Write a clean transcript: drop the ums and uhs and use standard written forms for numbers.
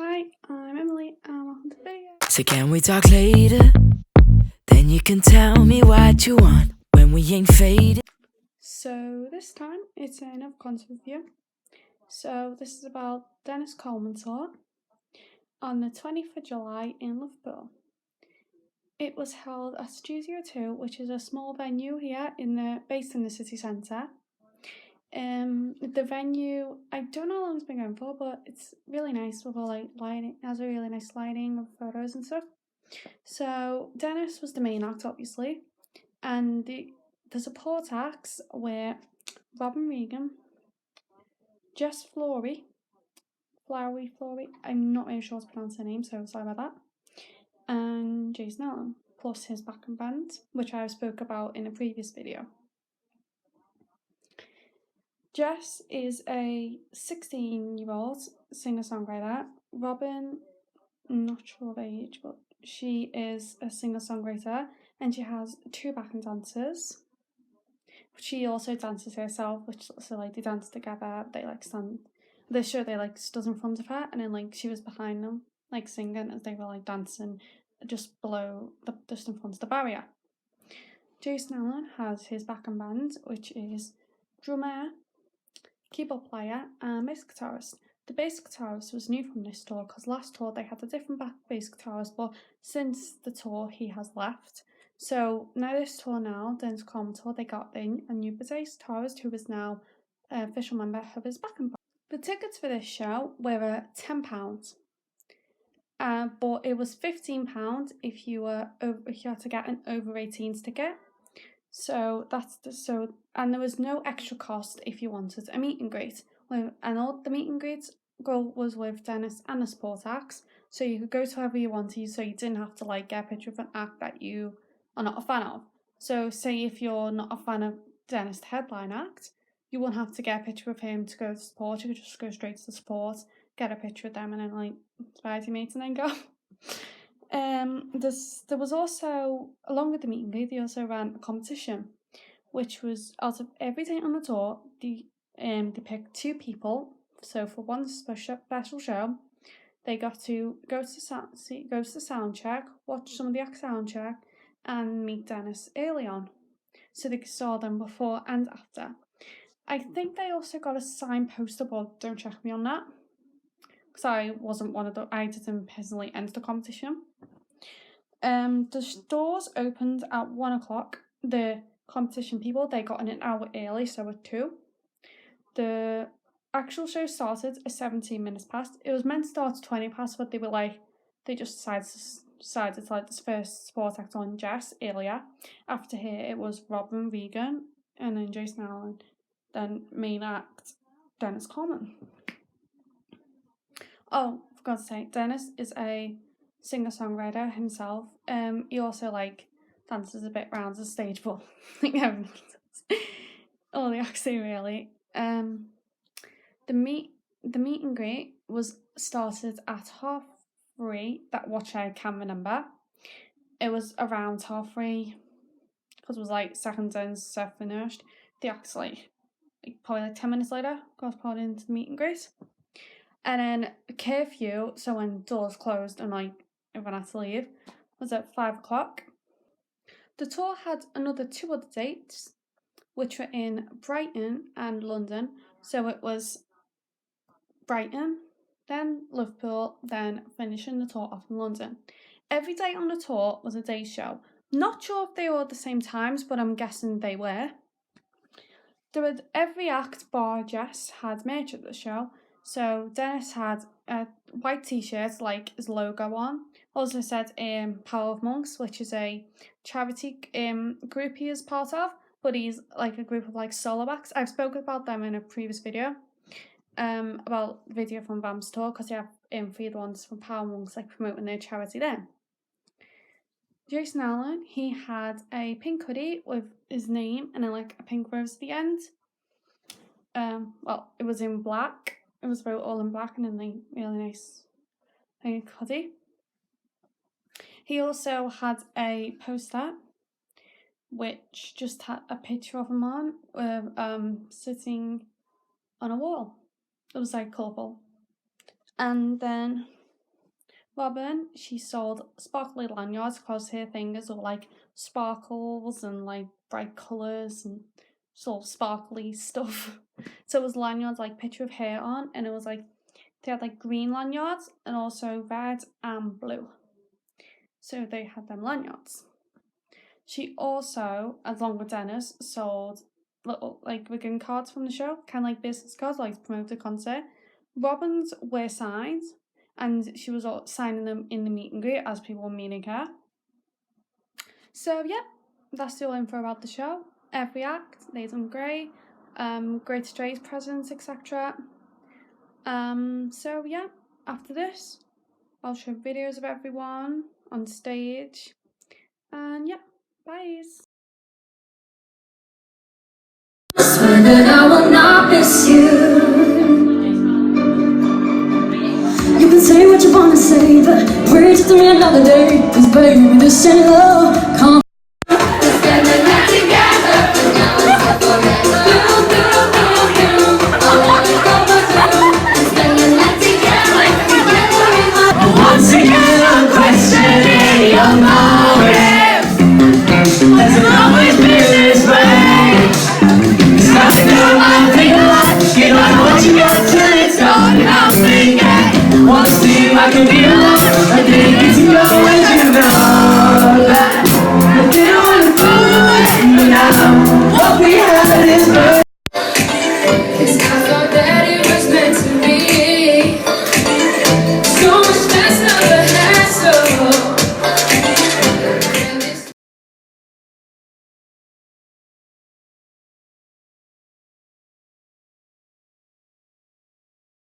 Hi, I'm Emily and welcome to the video. So can we talk later? Then you can tell me what you want when we ain't faded. So this time it's another concert review. So this is about Denis Coleman tour on the 20th of July in Liverpool. It was held at Studio 2, which is a small venue here based in the city centre. The venue, I don't know how long it's been going for, but it's really nice with all lighting. It has a really nice lighting of photos and stuff. So Denis was the main act, obviously, and the support acts were Robin Regan, Jess Flory, I'm not really sure how to pronounce her name, so sorry about that, and Jason Allen, plus his backing band, which I spoke about in a previous video. Jess is a 16-year-old singer-songwriter. Robin, I'm not sure of age, but she is a singer-songwriter, and she has two backing dancers. She also dances herself, which so they dance together. They stand. They show stood in front of her, and then she was behind them, singing as they were dancing, just below just in front of the barrier. Jason Allen has his backing band, which is drummer, keyboard player, and bass guitarist. The bass guitarist was new from this tour because last tour they had a different bass guitarist, but since the tour he has left. So now this tour Denis Coleman tour, they got in a new bass guitarist who is now an official member of his backing band. The tickets for this show were £10, but it was £15 if you had to get an over 18s ticket. So and there was no extra cost if you wanted a meet and greet. And all the meet and greets was with Denis and the support acts, so you could go to whoever you wanted, so you didn't have to get a picture of an act that you are not a fan of. So say if you're not a fan of Denis, the headline act, you wouldn't have to get a picture of him to go to support. You could just go straight to the support, get a picture of them, and then inspire your mates and then go. There was also, along with the meet and greet, they also ran a competition, which was out of every date on the tour, they picked two people. So for one special show, they got to go to the sound check, watch some of the act sound check, and meet Denis early on, so they saw them before and after. I think they also got a signed poster, but don't check me on that, because I wasn't I didn't personally enter the competition. The doors opened at 1 o'clock. The competition people, they got in an hour early, so at 2. The actual show started at 17 minutes past. It was meant to start at 20 past, but they just decided to this first support act on Jess earlier. After here, it was Robin Regan, and then Jason Allen, then main act Denis Coleman. Oh, I forgot to say, Denis is a singer-songwriter himself. He also dances a bit around the stage, but everyone does. All the acts do really. The meet and greet was started at 3:30. Which I can remember. It was around 3:30 because it was second and stuff finished. The acts probably 10 minutes later got put into the meet and greet. And then curfew, so when doors closed and everyone had to leave, was at 5 o'clock. The tour had another 2 other dates, which were in Brighton and London. So it was Brighton, then Liverpool, then finishing the tour off in London. Every day on the tour was a day show. Not sure if they were at the same times, but I'm guessing they were. Every act bar Jess had merch at the show. So Denis had a white t-shirt his logo on. Also said Power of Monks, which is a charity group he is part of, but he's a group of solo acts. I've spoken about them in a previous video, about the video from Vam's tour, because they have 3 other ones from Power of Monks promoting their charity there. Jason Allen, he had a pink hoodie with his name and then a pink rose at the end. It was in black. It was all in black and then really nice pink hoodie. He also had a poster which just had a picture of him on with sitting on a wall. It was colourful. And then Robin, she sold sparkly lanyards because her thing is all like sparkles and like bright colours and sort of sparkly stuff. So it was lanyards like picture of hair on, and it was like they had like green lanyards and also red and blue. So they had them lanyards. She also, along with Dennis, sold little like rigging cards from the show, kind of like business cards, like to promote the concert. Robin's were signed, and she was signing them in the meet and greet as people were meeting her. So yeah, that's all info about the show. Every act, they done great. Great stage presence, etc. So yeah, after this, I'll show videos of everyone on stage. And yeah, bye. Swear that I will not miss you. You can say what you wanna say, but bring it to me another day. Cause baby, this ain't love. Come spend the night together. Now it's up forever. I wanna go with you. Spend the night together. Once again, I'm questioning your motives. Has it always been this way? I know I think a lot. You know what you got till it's gone. And I'm thinking, one seem I could be alone. I think it's going.